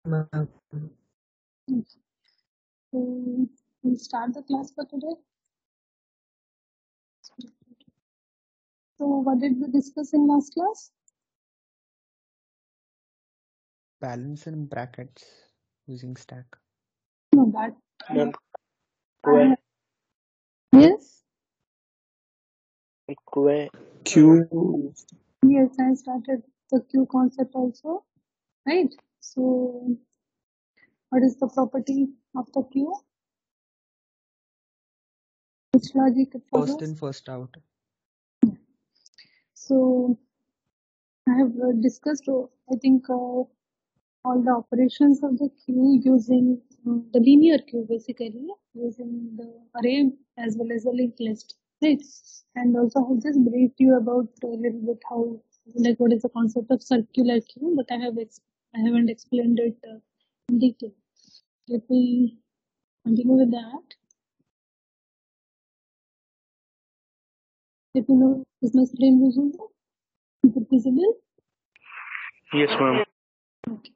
ma'am. So we'll start the class for today. So what did we discuss in last class? Balance and brackets using stack. No, that Ma'am, I yes, QA, Q. yes, I started the Q concept also, right? So what is the property of the Q? Which logic it First follows? in, first out. So I have discussed, I think, all the operations of the queue using the linear queue, basically using the array as well as the linked list, right? And also I just briefed you about a little bit how, like, what is the concept of circular queue, but I haven't explained it in detail. Let me continue with that. Let me know, is my screen visible? Is it visible? yes, ma'am. Okay.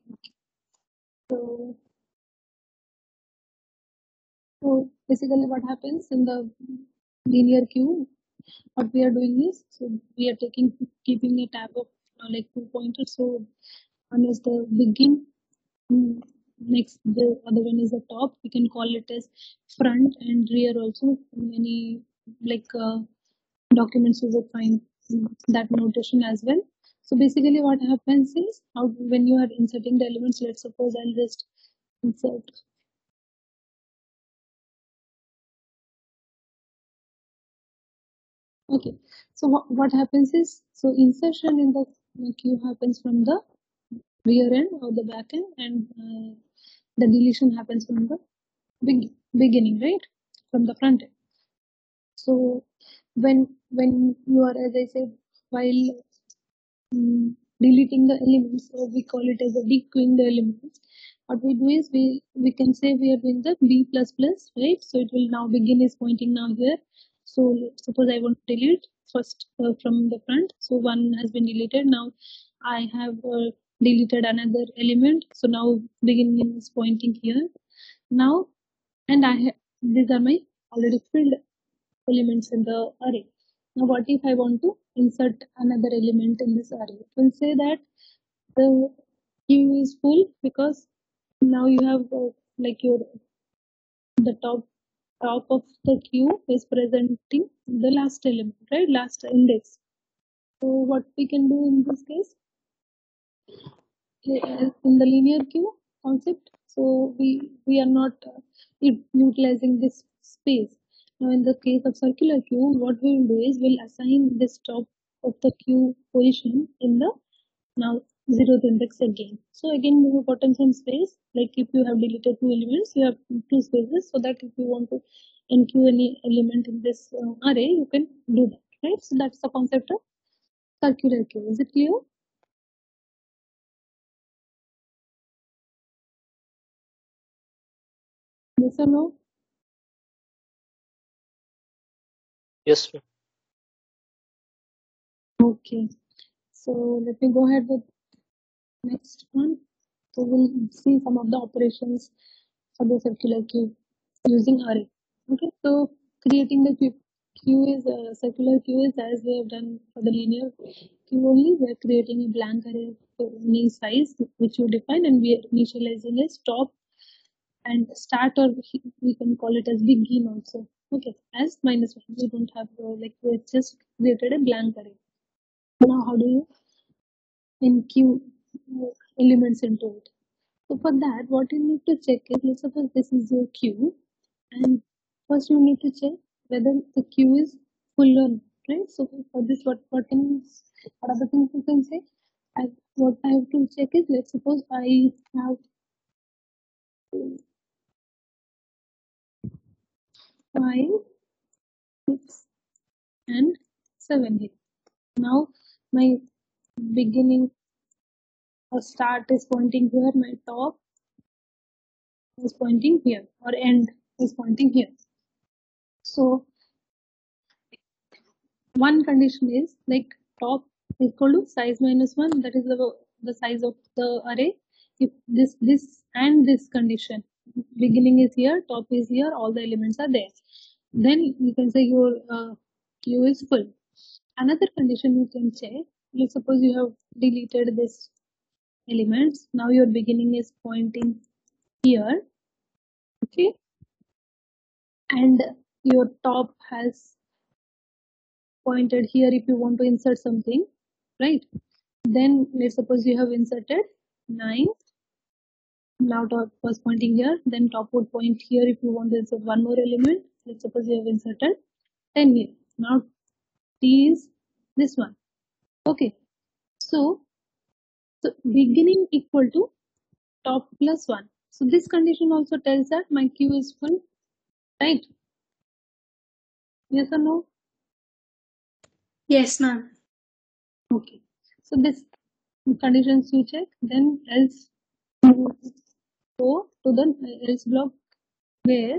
So basically what happens in the linear queue, what we are doing is, so we are keeping a tab of like 2 pointers. So one is the begin, next the other one is the top. We can call it as front and rear also. Many like documents you would find that notation as well. So basically what happens is, how when you are inserting the elements, let's suppose I'll just insert. Okay, so what happens is, so insertion in the queue happens from the rear end or the back end, and the deletion happens from the beginning, right? From the front end. So when you are, as I said, while deleting the elements, so we call it as a dequeuing the elements. What we do is, we can say we are doing the B++, right? So it will now begin is pointing now here. So suppose I want to delete first from the front. So one has been deleted. Now I have deleted another element. So now beginning is pointing here. Now, and these are my already filled elements in the array. Now what if I want to insert another element in this array? It will say that the queue is full because now you have like the top of the queue is presenting the last element, right? Last index. So what we can do in this case, in the linear queue concept, so we are not utilizing this space. Now in the case of circular queue, what we will do is, we'll assign this top of the queue position in the now zeroth index again. So again we have gotten some space, like if you have deleted 2 elements, you have 2 spaces, so that if you want to enqueue any element in this array, you can do that, right? So that's the concept of circular queue. Is it clear? Yes or no? Yes, ma'am. Okay, so let me go ahead with next one. So we'll see some of the operations for the circular queue using array. Okay, so creating the queue is circular queue is as we have done for the linear queue only. We are creating a blank array for any size which you define, and we are initializing a stop and start, or we can call it as begin also. Okay, as -1. We don't have like, we just created a blank array. Now how do you enqueue elements into it? So for that, what you need to check is, let's suppose this is your queue, and first you need to check whether the queue is full or not, right? So for this, what are the things you can say? What I have to check is, let's suppose I have 5, 6, and 7 here. Now my beginning or start is pointing here, my top is pointing here, or end is pointing here. So one condition is, like, top equal to size -1, that is the size of the array, if this and this condition, beginning is here, top is here, all the elements are there, then you can say your queue is full. Another condition you can check, let's suppose you have deleted this elements, now your beginning is pointing here, okay, and your top has pointed here if you want to insert something, right? Then let's suppose you have inserted 9, now top was pointing here, then top would point here if you want to insert one more element. Let's suppose you have inserted 10 here, now T is this one, okay. So beginning equal to top plus 1. So this condition also tells that my queue is full, right? Yes or no? Yes, ma'am. Okay. So this conditions you check, then else you go to the else block where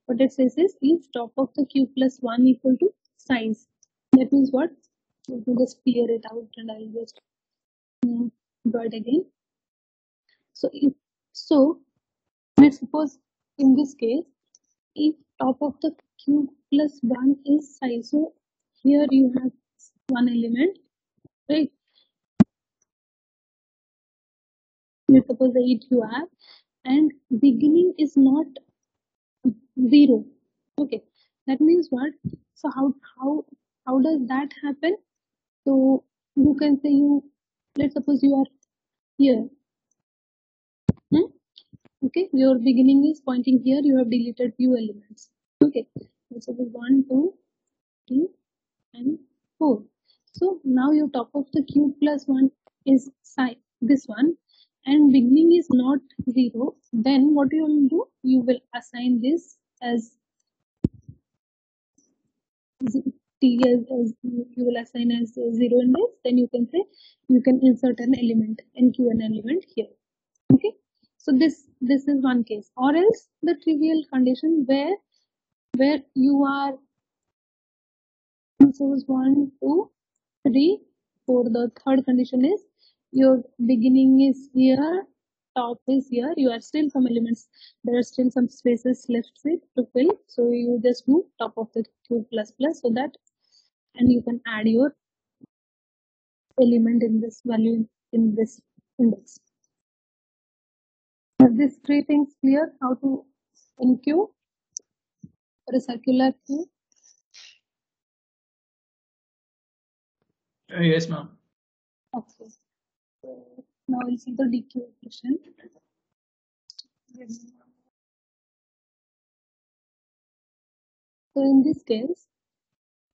what it says is if top of the queue plus 1 equal to size. That means what? Let me just clear it out and I'll just draw it again. So let's suppose in this case, if top of the cube plus 1 is size, so here you have one element, right? Let's suppose 8 you have, and beginning is not 0. Okay, that means what? So how does that happen? So you can say let's suppose you are here. Okay, your beginning is pointing here, you have deleted few elements. Okay, let's suppose 1, 2, 3, and 4. So now your top of the cube plus 1 is this one, and beginning is not 0. Then what you will do? You will assign this as T as you will assign as 0 index. Then you can say you can insert an element and Q an element here. Okay. So this is one case, or else the trivial condition where you are suppose 1, 2, 3, 4. The third condition is your beginning is here, top is here. You are still some elements. There are still some spaces left to fill. So you just move top of the cube plus plus so that, and you can add your element in this value in this index. Are these three things clear? How to enqueue for a circular queue? Yes, ma'am. Okay. So now we'll see the DQ equation. So in this case,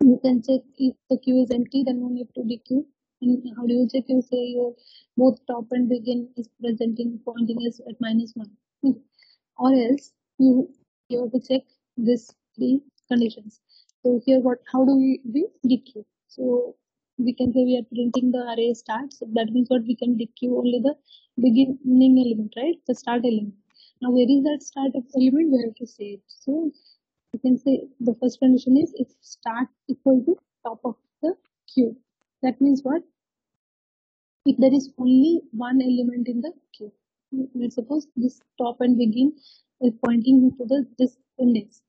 you can check if the queue is empty, then no need to dequeue. And how do you check? You say your both top and begin is presenting pointing as at -1. Or else you have to check this three conditions. So here how do we dequeue? So we can say we are printing the array start. So that means what we can dequeue only the beginning element, right? The start element. Now where is that start element? We have to say it. So you can say the first condition is if start equal to top of the queue. That means what? If there is only one element in the queue. Let's suppose this top and begin is pointing to this index.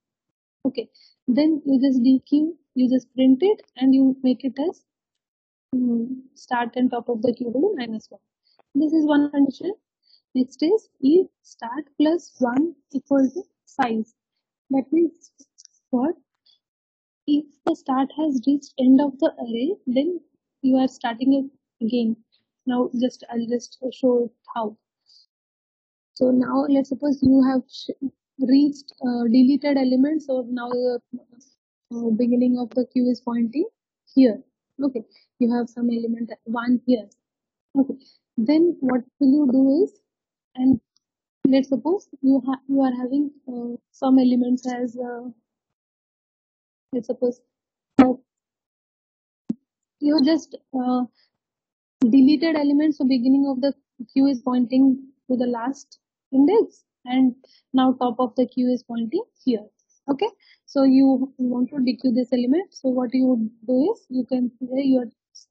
Okay, then you just dequeue, you just print it and you make it as start and top of the queue to -1. This is one condition. Next is if start plus 1 equal to size. That means what? If the start has reached end of the array, then you are starting it again. Now I'll just show how. So now let's suppose you have reached deleted element. So now your beginning of the queue is pointing here. Okay, you have some element 1 here. Okay, then what will you do is, and let's suppose you are having some elements as let's suppose you just deleted elements. So beginning of the queue is pointing to the last index, and now top of the queue is pointing here. Okay, so you want to dequeue this element. So what you would do is you can say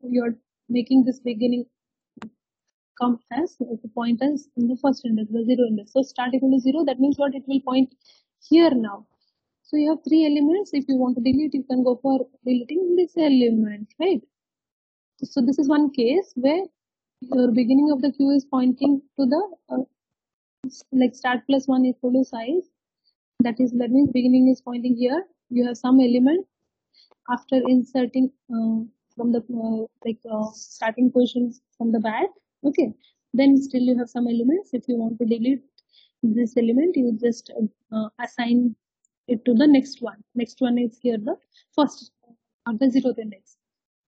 you're making this beginning come as the point as in the first index, the 0 index. So start equal to 0, that means what? It will point here now. So you have 3 elements. If you want to delete, you can go for deleting this element, right? So this is one case where your beginning of the queue is pointing to the like start plus 1 equal to size. That means beginning is pointing here. You have some element after inserting from the starting positions from the back. Okay, then still you have some elements. If you want to delete this element, you just assign it to the next one. Next one is here the first or the 0th index,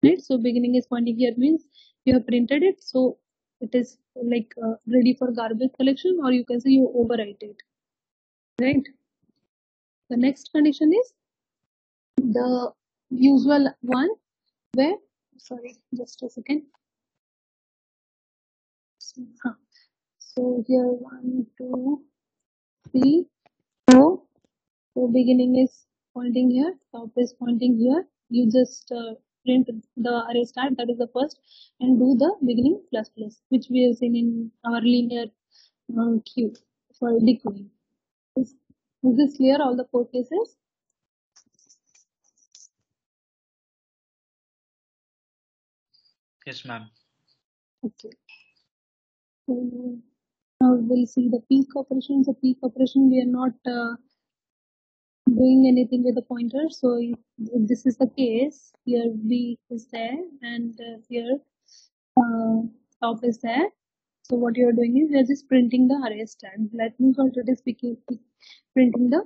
right? So beginning is pointing here means you have printed it, so it is like ready for garbage collection, or you can say you overwrite it, right? The next condition is the usual one where, sorry, just a second. So here 1, 2, 3, 4. So beginning is pointing here, top is pointing here. You just print the array start, that is the first, and do the beginning plus plus, which we have seen in our linear queue for dequeuing. Is this clear? All the 4 cases? Yes, ma'am. Okay. So now we'll see the peak operation. The peak operation, we are not doing anything with the pointer. So if this is the case, here B is there and here top is there. So what you are doing is you are just printing the array stand. Let me what it is printing the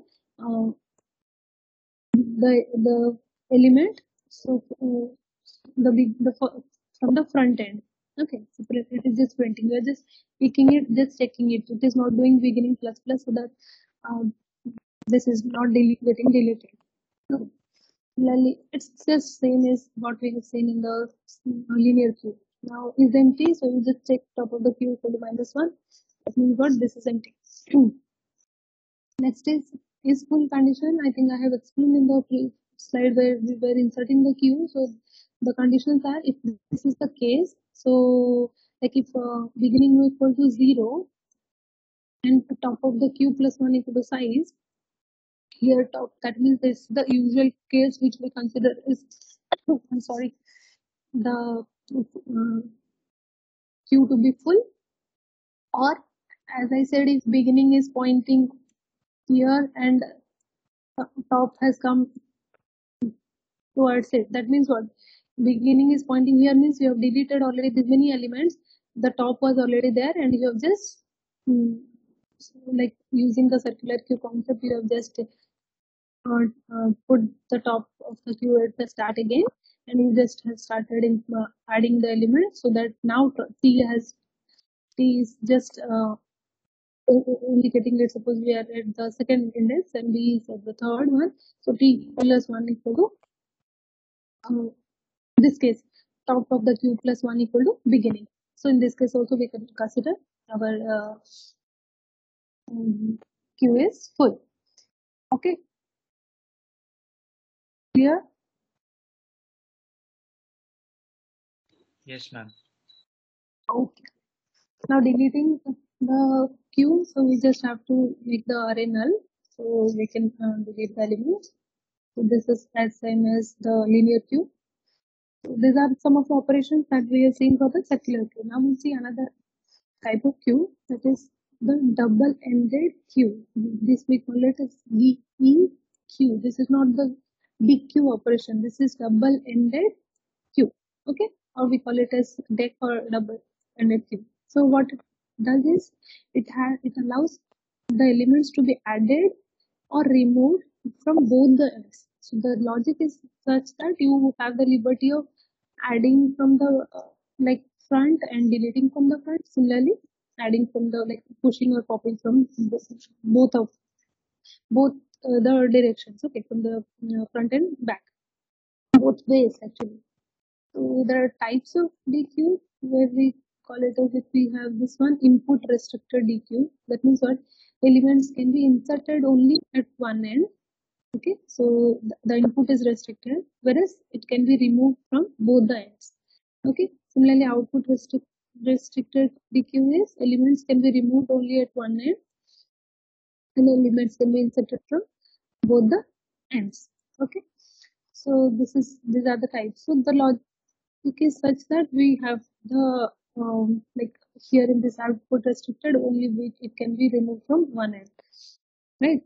element. So from the front end. Okay, so it is just printing. We are just picking it, just checking it. It is not doing beginning plus plus, so that this is not getting deleted. No. It's just same as what we have seen in the linear queue. Now is empty, so you just check top of the queue equal to -1. That means what? This is empty. Next is full condition. I think I have explained in the slide where we were inserting the queue. So the conditions are, if this is the case, so like if beginning equal to 0 and the top of the queue plus 1 equal to size, here top, that means this is the usual case which we consider is I'm sorry, the queue to be full, or as I said, if beginning is pointing here and top has come towards it, that means what? Beginning is pointing here means you have deleted already this many elements, the top was already there, and you have just like using the circular queue concept, you have just put the top of the queue at the start again, and you just have started in adding the elements, so that now T is just indicating that suppose we are at the second index and B is at the third one, so T plus 1 equal to this case top of the queue plus 1 equal to beginning. So in this case also we can consider our queue is full. Okay, clear? Yes, ma'am. Okay. Now deleting the queue, so we just have to make the array null, so we can delete the elements. So this is as same as the linear queue. So these are some of the operations that we are seeing for the circular queue. Now we'll see another type of queue, that is the double-ended queue. This we call it as DEQ. This is not the DQ operation. This is double-ended queue. Okay, or we call it as deck or double-ended queue. So what it does is it allows the elements to be added or removed from both the ends. So the logic is such that you have the liberty of adding from the like front and deleting from the front. Similarly, adding from the like pushing or popping from both the directions. Okay, from the front and back, both ways actually. So there are types of DQ where we call it as if we have this one input restricted DQ. That means what? Elements can be inserted only at one end. Okay, so the input is restricted, whereas it can be removed from both the ends. Okay, similarly output restricted restricted DQ is elements can be removed only at one end and elements can be inserted from both the ends. Okay, so these are the types. So the logic is such that we have the like here in this output restricted only which it can be removed from one end, right?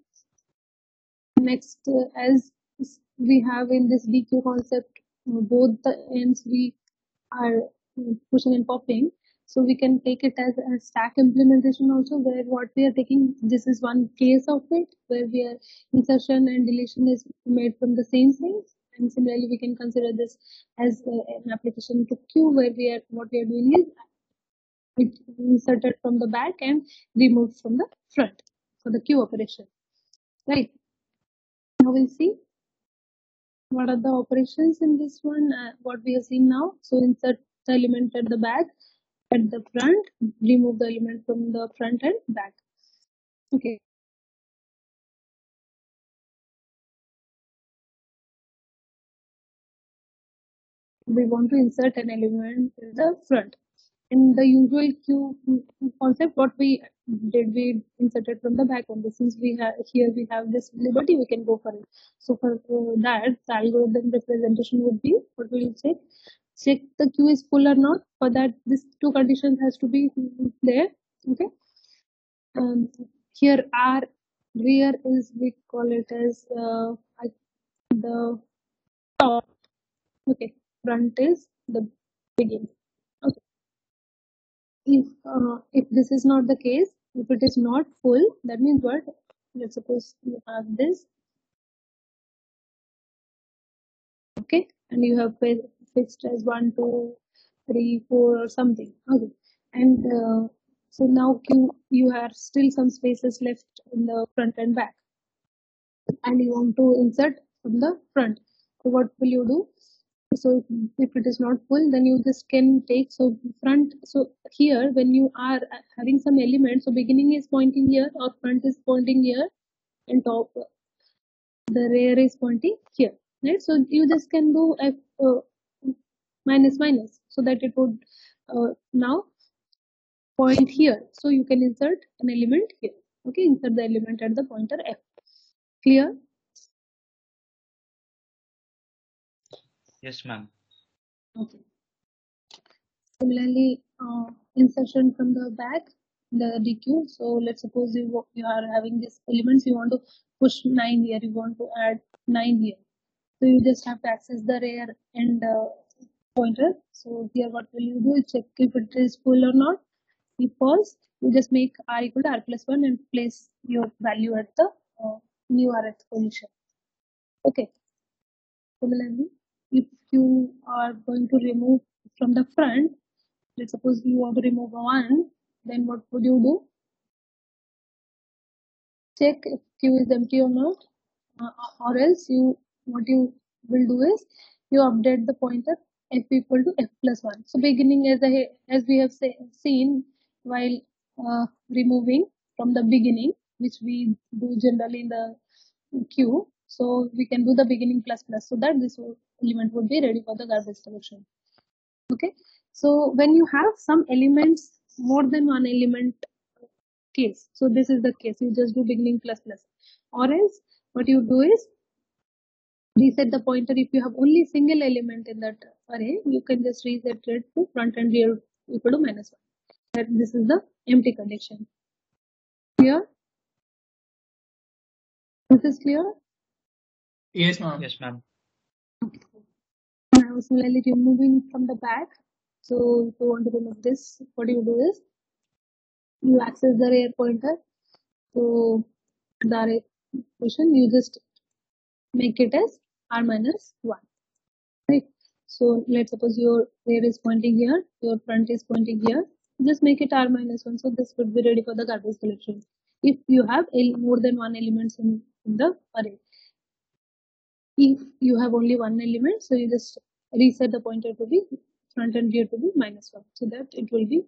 Next, as we have in this DQ concept, both the ends we are pushing and popping. So we can take it as a stack implementation also, where what we are taking, this is one case of it, where we are insertion and deletion is made from the same place. And similarly, we can consider this as an application to queue, where what we are doing is it inserted from the back and removed from the front for the queue operation, right? Now we'll see what are the operations in this one, what we have seen now. So insert the element at the back, at the front, remove the element from the front and back. Okay. We want to insert an element in the front. In the usual queue concept, what we did, we inserted from the back only. Since we have here we have this liberty, we can go for it. So for that, the algorithm representation would be, what will you check the queue is full or not. For that, these two conditions has to be there. Okay. Here R rear is, we call it as the top. Okay, front is the beginning. Okay. If this is not the case, if it is not full, that means what? Let's suppose you have this. Okay, and you have fixed as 1, 2, 3, 4 or something. Okay, and so now you have still some spaces left in the front and back, and you want to insert from the front. So what will you do? So if it is not full, then you just can take, so front, so here when you are having some element, so beginning is pointing here or front is pointing here and top, the rear is pointing here, right? So you just can do F minus minus, so that it would now point here. So you can insert an element here. Okay, insert the element at the pointer F. Clear? Yes, ma'am. Okay. Similarly, insertion from the back, the DQ. So let's suppose you are having these elements, you want to push 9 here, you want to add 9 here. So you just have to access the rear and pointer. So here what will you do? Check if it is full or not. If false, you just make R equal to R plus 1 and place your value at the new Rth position. Okay. Similarly, if you are going to remove from the front, let's suppose you want to remove 1, then what would you do? Check if queue is empty or not, or else what you will do is you update the pointer f equal to f plus 1. So beginning, as we have seen while removing from the beginning, which we do generally in the queue, so we can do the beginning plus plus, so that this element would be ready for the garbage collection. Okay, so when you have some elements, more than one element case, so this is the case, you just do beginning plus plus, or else what you do is reset the pointer. If you have only single element in that array, you can just reset it to front and rear equal to minus 1. That this is the empty condition. Clear? This is clear? Yes, ma'am. Yes, ma'am. Now similarly removing from the back. So if you want to remove this, what you do is you access the rear pointer. So the array position, you just make it as R minus 1. Right? So let's suppose your rear is pointing here, your front is pointing here. Just make it R minus 1. So this would be ready for the garbage collection. If you have more than one elements in the array. If you have only one element, so you just reset the pointer to be front and rear to be minus 1. So that it will be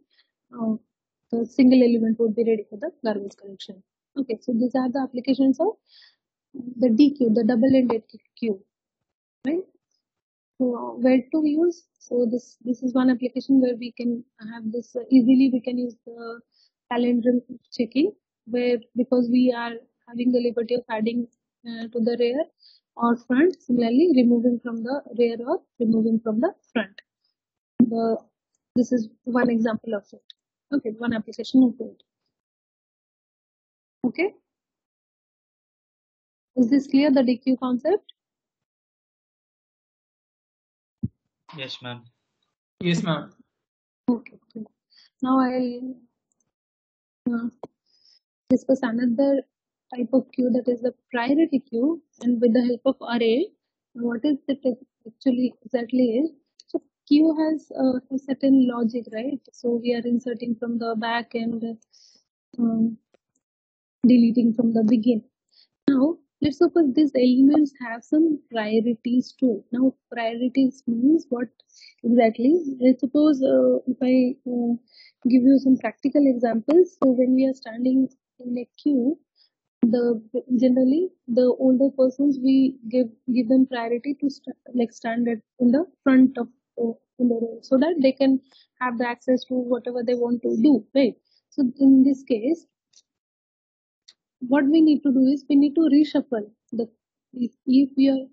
the single element would be ready for the garbage collection. Okay, so these are the applications of the DQ, the double-ended queue, right? where to use. So this is one application where we can have this easily. We can use the palindrome checking, where because we are having the liberty of adding to the rear or front, similarly removing from the rear or removing from the front. This is one example of it. Okay, one application of it. Okay, is this clear, the DQ concept? Yes, ma'am. Yes, ma'am. Okay, cool. Now I'll discuss another type of queue, that is the priority queue, and with the help of array. What is it actually exactly is? So queue has a certain logic, right? So we are inserting from the back and deleting from the begin. Now let's suppose these elements have some priorities too. Now priorities means what exactly? Let's suppose if I give you some practical examples. So when we are standing in a queue, generally the older persons, we give them priority to stand in the front of in the row, so that they can have the access to whatever they want to do, right? So in this case, what we need to do is we need to reshuffle the if we are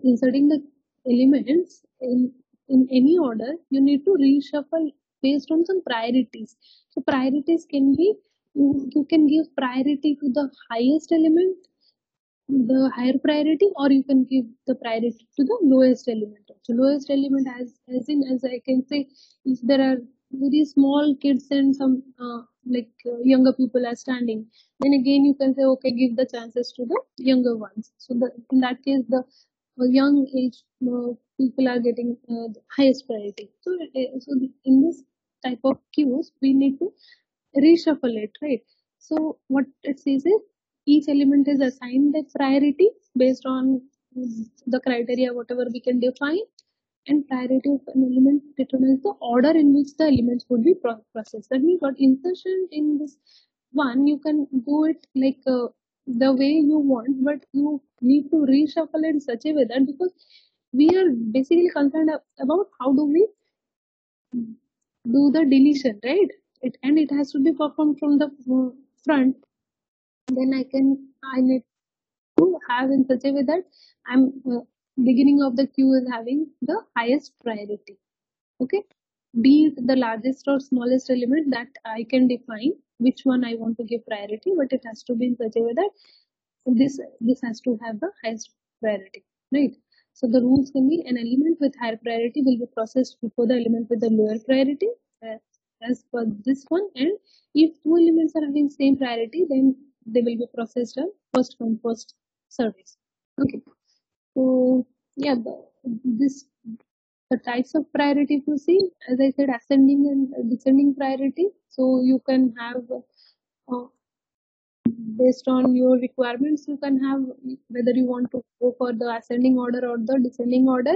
inserting the elements in any order, you need to reshuffle based on some priorities. So priorities can be, you can give priority to the highest element, the higher priority, or you can give the priority to the lowest element. So lowest element, as I can say, if there are very small kids and some younger people are standing, then again you can say, okay, give the chances to the younger ones. So in that case, the young age people are getting the highest priority. So in this type of queues, we need to reshuffle it, right? So what it says is, each element is assigned a priority based on the criteria whatever we can define, and priority of an element determines the order in which the elements would be processed. That means what insertion in this one, you can do it like the way you want, but you need to reshuffle it in such a way that, because we are basically concerned about how do we do the deletion, right? It has to be performed from the front. Then I need to have in such a way that I'm beginning of the queue is having the highest priority. Okay, be it the largest or smallest element, that I can define which one I want to give priority, but it has to be in such a way that this has to have the highest priority, right? So the rules can be, an element with higher priority will be processed before the element with the lower priority, uh, as per this one. And if two elements are having same priority, then they will be processed on first come first service. Okay, so yeah, this the types of priority, if you see, as I said, ascending and descending priority. So you can have based on your requirements, you can have whether you want to go for the ascending order or the descending order,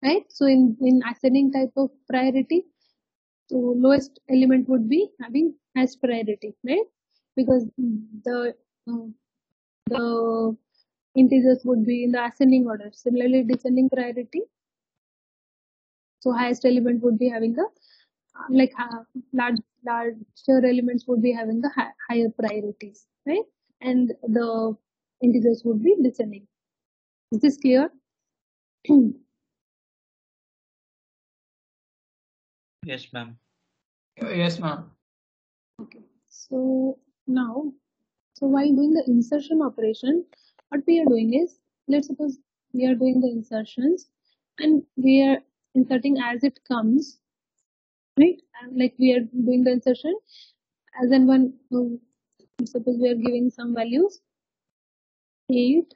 right? So in ascending type of priority, so lowest element would be having highest priority, right? Because uh, the integers would be in the ascending order. Similarly, descending priority, so highest element would be having the larger elements would be having the higher priorities, right? And the integers would be descending. Is this clear? Yes, ma'am. Yes, ma'am. Okay. So now, so while doing the insertion operation, what we are doing is, let's suppose we are doing the insertions and we are inserting as it comes, right? And like we are doing the insertion as and when, suppose we are giving some values, 8,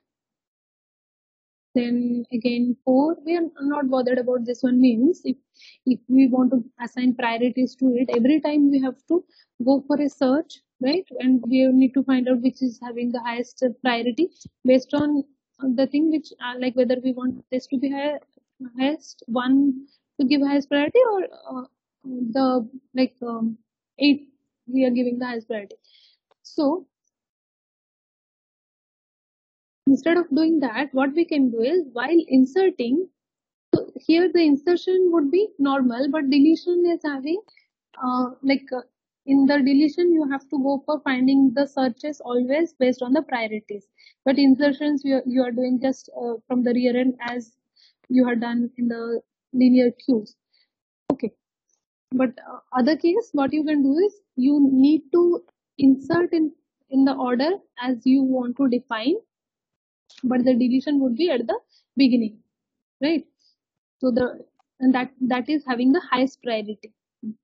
then again 4. We are not bothered about this one. Means if we want to assign priorities to it, every time we have to go for a search, right? And we need to find out which is having the highest priority based on the thing which like whether we want this to be highest one to give highest priority, or the 8 we are giving the highest priority. So Instead of doing that, what we can do is while inserting, so here the insertion would be normal, but deletion is having in the deletion you have to go for finding the searches always based on the priorities, but insertions you are doing just from the rear end as you have done in the linear queues. Okay, but other case what you can do is you need to insert in the order as you want to define, but the deletion would be at the beginning, right? So and that is having the highest priority.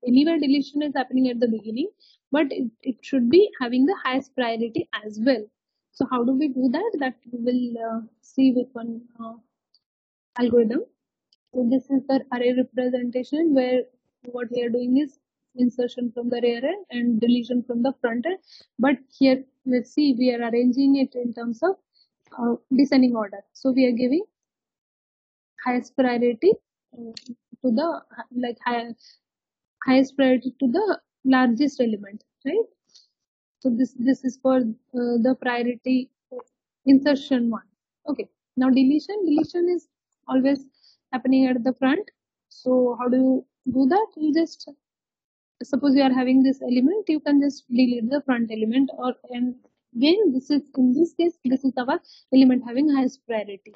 Anywhere deletion is happening at the beginning, but it should be having the highest priority as well. So how do we do that? That we will see with one algorithm. So this is the array representation where what we are doing is insertion from the rear end and deletion from the front end. But here let's see, we are arranging it in terms of descending order. So we are giving highest priority to the highest priority to the largest element, right? So this is for the priority insertion one. Okay, now deletion is always happening at the front. So how do you do that? You just suppose you are having this element, you can just delete the front element, or and again this is in this case this is our element having highest priority.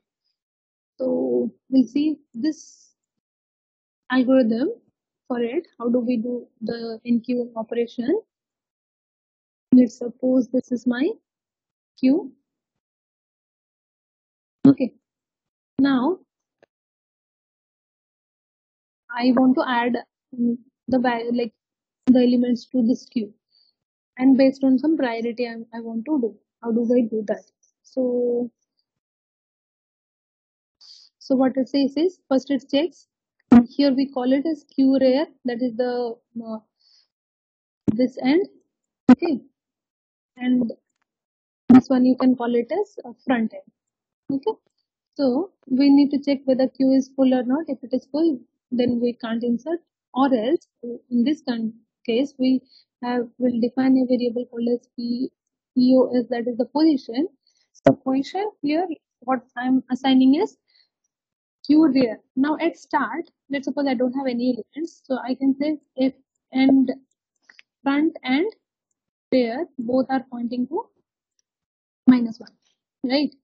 So we'll see this algorithm for it. How do we do the enqueuing operation? Let's suppose this is my queue. Okay, now I want to add the value like the elements to this queue, and based on some priority I want to do. How do I do that? So what it says is first it checks. Here we call it as queue rear, that is the this end. Okay, and this one you can call it as front end. Okay, so we need to check whether queue is full or not. If it is full, then we can't insert, or else in this case we will define a variable called as POS, that is the position. So position here, what I'm assigning is queue rear. Now at start, let's suppose I don't have any elements, so I can say if and front and rear both are pointing to -1, right?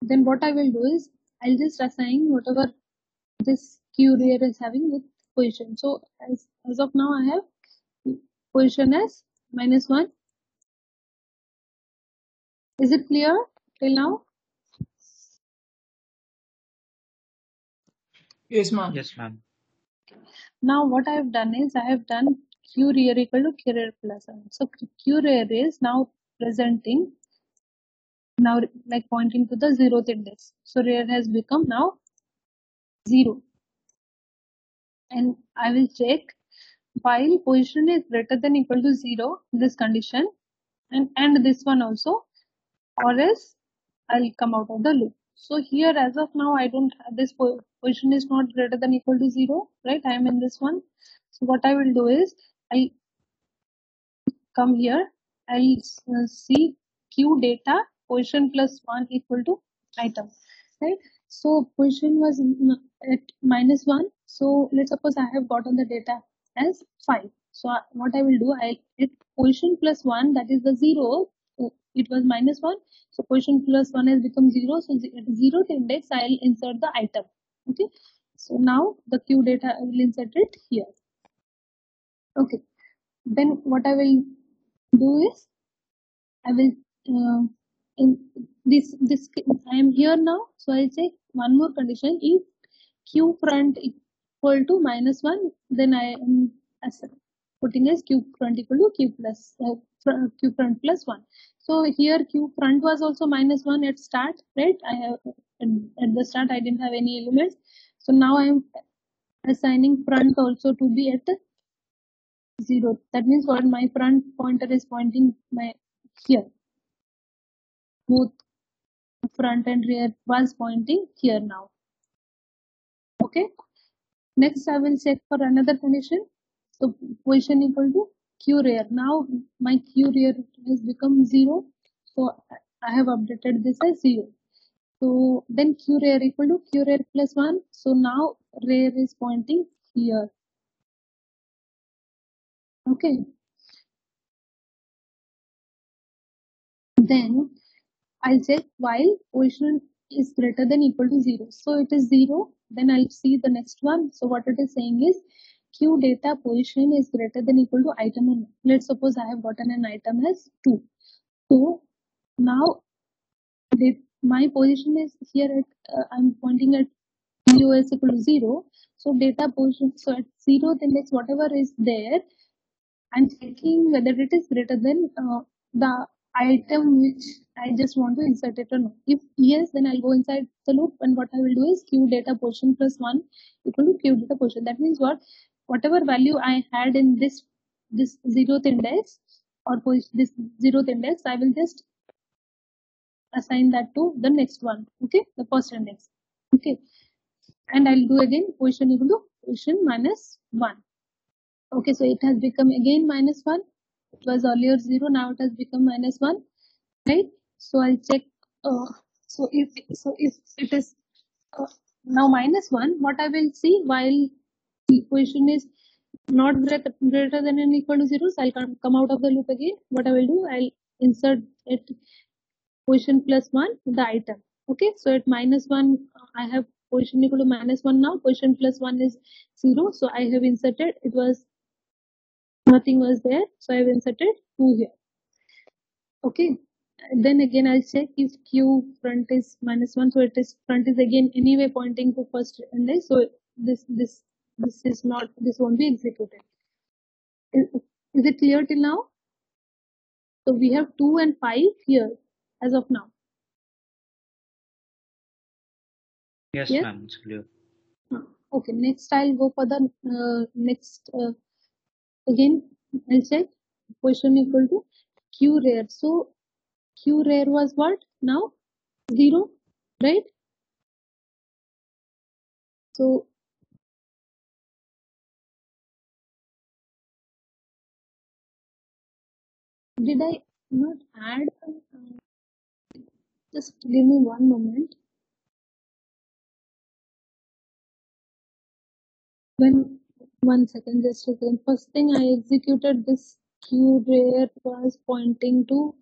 Then what I will do is I'll just assign whatever this queue rear is having with position. So as of now I have position as -1. Is it clear till now? Yes, ma'am. Yes, ma'am. Now what I have done is I have done queue rear equal to queue rear plus 1. So queue rear is now presenting, now like pointing to the 0th index. So rear has become now 0. And I will check while position is greater than equal to 0, this condition, and this one also, or else I'll come out of the loop. So here as of now I don't have this position is not greater than equal to 0, right? I am in this one. So what I will do is I come here, I'll see queue data position plus 1 equal to item, right? So position was at -1. So let's suppose I have gotten the data as 5. So what I will do, if position plus 1, that is the 0, it was -1. So position plus 1 has become 0. So at 0th index, I'll insert the item. Okay. So now the queue data, I will insert it here. Okay. Then what I will do is I will in this I am here now, so I'll check one more condition. If q front equal to -1, then I am putting as q front equal to q front plus 1. So here q front was also -1 at start, right? I have at the start I didn't have any elements, so now I am assigning front also to be at 0. That means what my front pointer is pointing my here. Both front and rear was pointing here now. Okay. Next I will check for another condition. So position equal to q rear. Now my q rear has become 0. So I have updated this as 0. So then q rare equal to q rare plus 1. So now rare is pointing here. Okay. Then I'll check while position is greater than equal to 0. So it is 0. Then I'll see the next one. So what it is saying is Q data position is greater than equal to item 1. Let's suppose I have gotten an item as 2. So now my position is here at I'm pointing at Q is equal to 0. So data position, so at 0th index, whatever is there, I'm checking whether it is greater than the item which I just want to insert it or no. If yes, then I'll go inside the loop, and what I will do is Q data portion plus 1 equal to Q data portion. That means what? Whatever value I had in this 0th index or this 0th index, I will just assign that to the next one. Okay, the first index. Okay, and I'll do again position equal to position minus 1. Okay, so it has become again minus 1. It was earlier 0, now it has become minus 1, right? So I'll check. So if it is now minus 1, what I will see while the equation is not greater than or equal to 0, so I'll come out of the loop again. What I will do, I'll insert it position plus 1 the item. Okay, so at minus 1, I have position equal to minus 1 now. Position plus 1 is 0, so I have inserted. It was nothing was there, so I've inserted 2 here. Okay, then again I'll check if Q front is minus 1, so it is front is again anyway pointing to first index, so this is not, this won't be executed. Is it clear till now? So we have 2 and 5 here as of now. Yes, Yes? ma'am, it's clear. Okay, next I'll go for the next again I'll check position equal to Q rare. So Q rare was what now? 0, right? So did I not add? Just give me one moment. When 1 second, just again. First thing I executed this Q rare was pointing to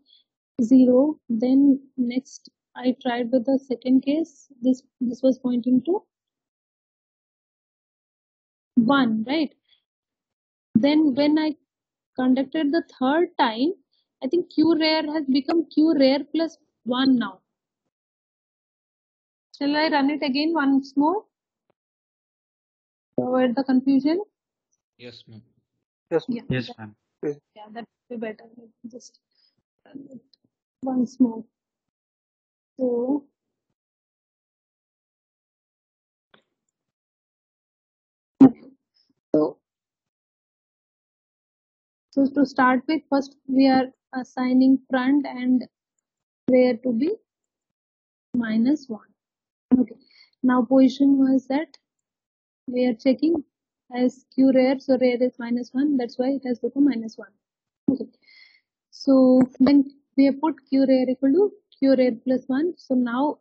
0. Then next I tried with the second case. This was pointing to 1, right? Then when I conducted the third time, I think Q rare has become Q rare plus 1 now. Shall I run it again once more to avoid the confusion? Yes, ma'am. Yes. Yeah, Yes, ma'am. yeah, that would be better. Just run it once more. So So to start with, first we are assigning front and rear to be minus 1. Okay. Now position was that we are checking as Q rear, so rear is minus 1. That's why it has become minus 1. Okay. So then we have put Q rear equal to Q rear plus 1. So now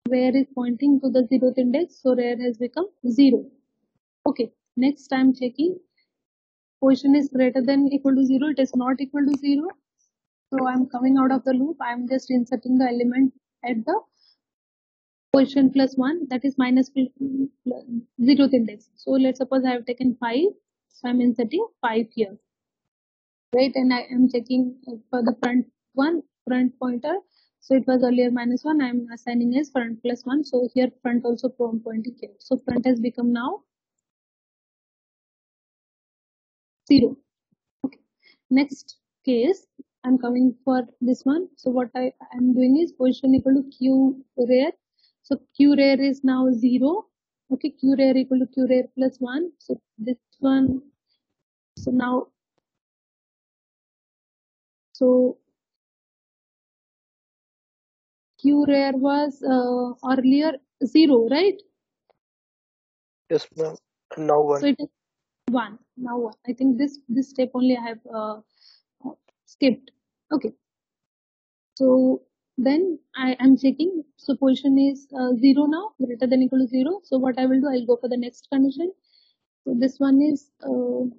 rear is pointing to the 0th index, so rear has become 0. Okay. Next I'm checking position is greater than equal to 0. It is not equal to 0. So I'm coming out of the loop. I'm just inserting the element at the position plus 1, that is minus 0th index. So let's suppose I have taken 5. So I'm inserting 5 here. Right, and I am checking for the front pointer. So it was earlier minus 1. I'm assigning as front plus 1. So here front also pointing here. So front has become now 0. Okay. Next case, I'm coming for this one. So what I am doing is position equal to Q rare. So Q rare is now 0. Okay, Q rare equal to Q rare plus 1. So this one, so now, so Q rare was earlier 0, right? Yes, ma'am. Now So 1. it is 1. Now 1. I think this step only I have skipped. Okay. So then I am checking. So position is 0 now, greater than equal to 0. So what I will do, I'll go for the next condition. So this one is I'll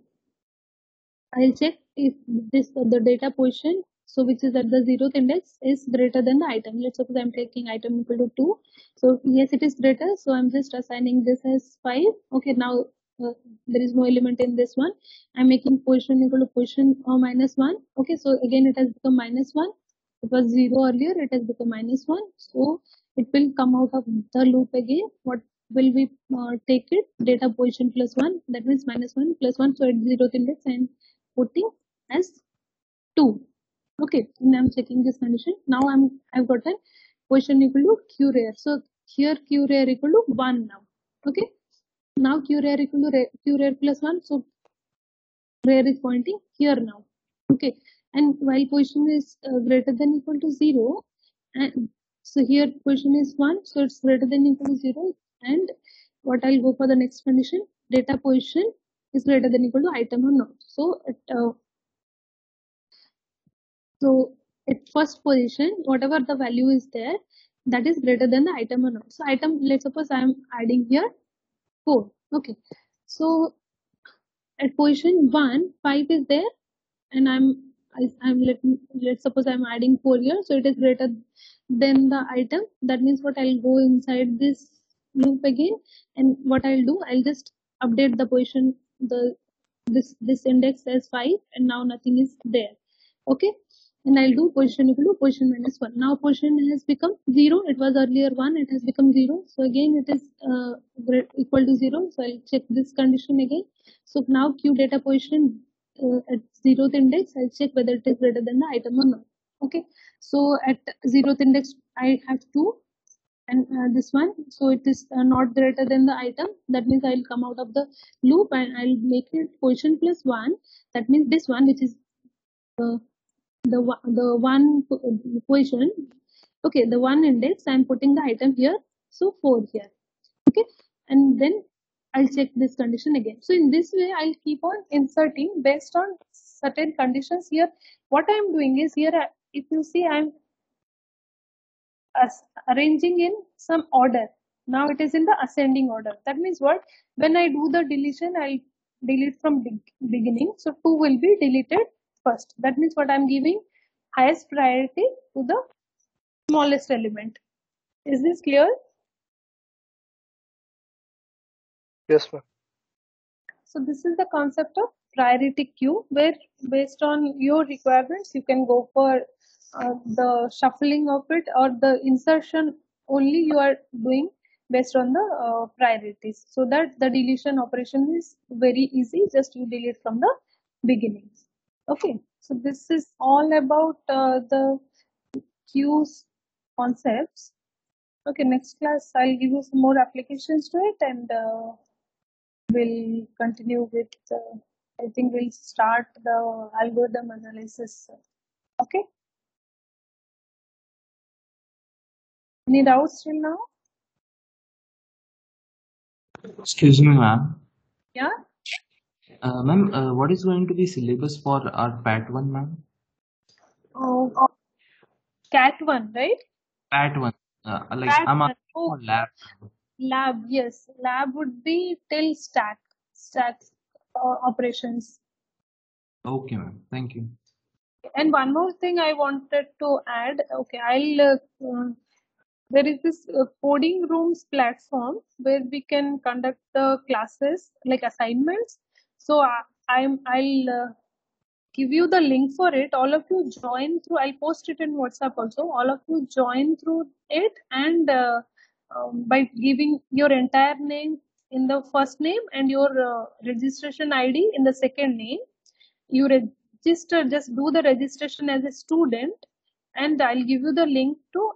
check if this the data position, so which is at the 0th index, is greater than the item. Let's suppose I'm taking item equal to 2. So yes, it is greater. So I'm just assigning this as 5. Okay, now there is no element in this one. I'm making position equal to position or minus 1. Okay, so again it has become minus 1. It was 0 earlier, it has become minus 1. So it will come out of the loop again. What will we take it? Data position plus 1. That means minus 1 plus 1. So at 0th index I'm putting as 2. Okay, and I'm checking this condition. Now I've got a position equal to q rare. So here q rare equal to 1 now. Okay, now q rare equal to q rare plus 1. So rare is pointing here now. Okay, and while position is greater than equal to 0, and so here position is 1, so it's greater than equal to 0. And what I'll go for the next condition, data position is greater than equal to item or not. So at first position, whatever the value is there, that is greater than the item or not. So item, let's suppose I am adding here 4. Okay, so at position 1, 5 is there, and let's suppose I'm adding 4 here, so it is greater than the item. That means what, I'll go inside this loop again, and what I'll do, I'll just update the position, this index as 5, and now nothing is there. Okay, and I'll do position equal to position minus 1. Now position has become 0. It was earlier 1, it has become 0. So again it is equal to 0. So I'll check this condition again. So now q data position at 0th index, I'll check whether it is greater than the item or not. Okay, so at 0th index I have 2, and this one, so it is not greater than the item. That means I'll come out of the loop and I'll make it position plus 1. That means this one, which is the one position. Okay, the one index, I'm putting the item here, so 4 here. Okay, and then I'll check this condition again. So in this way, I'll keep on inserting based on certain conditions here. What I'm doing is here, if you see, I'm arranging in some order. Now it is in the ascending order. That means what? When I do the deletion, I'll delete from beginning. So 2 will be deleted first. That means what, I'm giving highest priority to the smallest element. Is this clear? Yes, ma'am. So this is the concept of priority queue, where based on your requirements, you can go for the shuffling of it, or the insertion only you are doing based on the priorities, so that the deletion operation is very easy. Just you delete from the beginning. Okay, so this is all about the queues concepts. Okay, next class I'll give you some more applications to it, and we'll continue with I think we'll start the algorithm analysis. Okay, any doubts till now? Excuse me, ma'am. Yeah, Ma'am, what is going to be syllabus for our PAT 1, ma'am? cat 1, right? PAT 1. Like Cat I'm 1. asking for lab. Lab, yes. Lab would be till stack operations. Okay, ma'am. Thank you. And one more thing I wanted to add. Okay, I'll there is this coding rooms platform where we can conduct the classes like assignments. So I'll give you the link for it. All of you join through. I'll post it in WhatsApp also. All of you join through it, and by giving your entire name in the first name and your registration ID in the second name, you register. Just do the registration as a student, and I'll give you the link to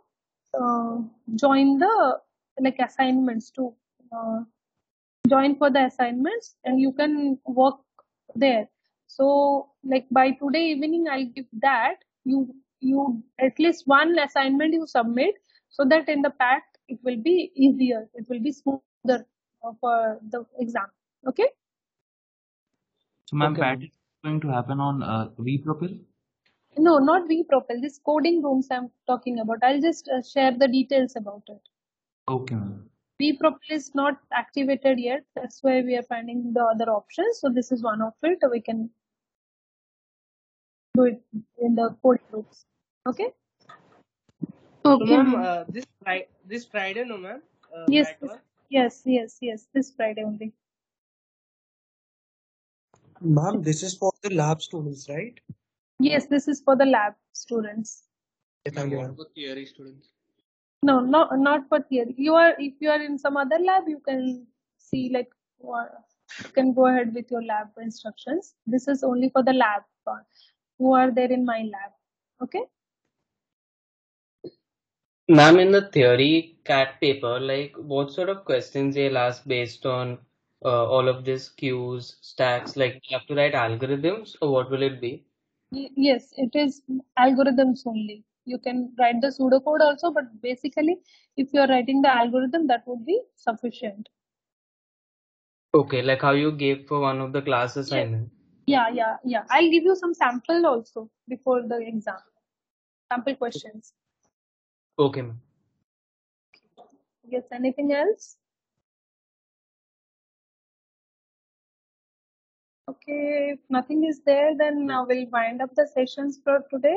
join the like assignments to join for the assignments, and you can work there. So like by today evening I'll give that you at least one assignment you submit, so that in the PAT it will be easier, it will be smoother for the exam. Okay, So, ma'am, Okay, PAT ma'am. is going to happen on vPropel? No, not vPropel. This coding rooms I'm talking about. I'll just share the details about it. Okay, ma'am. vPropel is not activated yet. That's why we are finding the other options. So this is one of it. We can do it in the coding groups. Okay. So, Okay, ma'am, ma'am. this Friday, no, ma'am? Yes, that one? yes. This Friday only. Ma'am, this is for the lab students, right? Yes, this is for the lab students. Thank you, What ma'am. about theory students? No, not for theory. If you are in some other lab, you can see like you can go ahead with your lab instructions. This is only for the lab part. Who are there in my lab? Okay. Ma'am, in the theory CAT paper, like what sort of questions they'll ask based on all of these queues, stacks? Like you have to write algorithms, or what will it be? Yes, it is algorithms only. You can write the pseudocode also, but basically, if you are writing the algorithm, that would be sufficient. Okay, like how you gave for one of the class assignment. Yeah. I'll give you some sample also before the exam. Sample questions. Okay, ma'am. Yes, anything else? Okay, if nothing is there, then we'll wind up the sessions for today.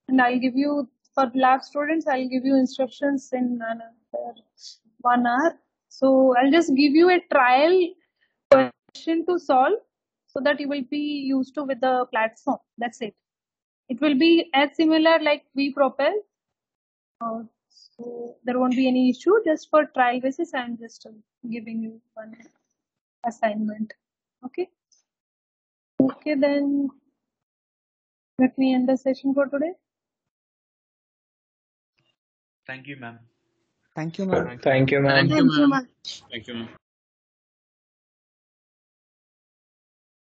And I'll give you, for lab students, I'll give you instructions in another 1 hour. So I'll just give you a trial question to solve so that you will be used to with the platform. That's it. It will be as similar like vPropel. So there won't be any issue. Just for trial basis, I'm just giving you one assignment. Okay. Okay, then let me end the session for today. Thank you, ma'am. Thank you, ma'am. Thank you, ma'am. Thank you, ma'am.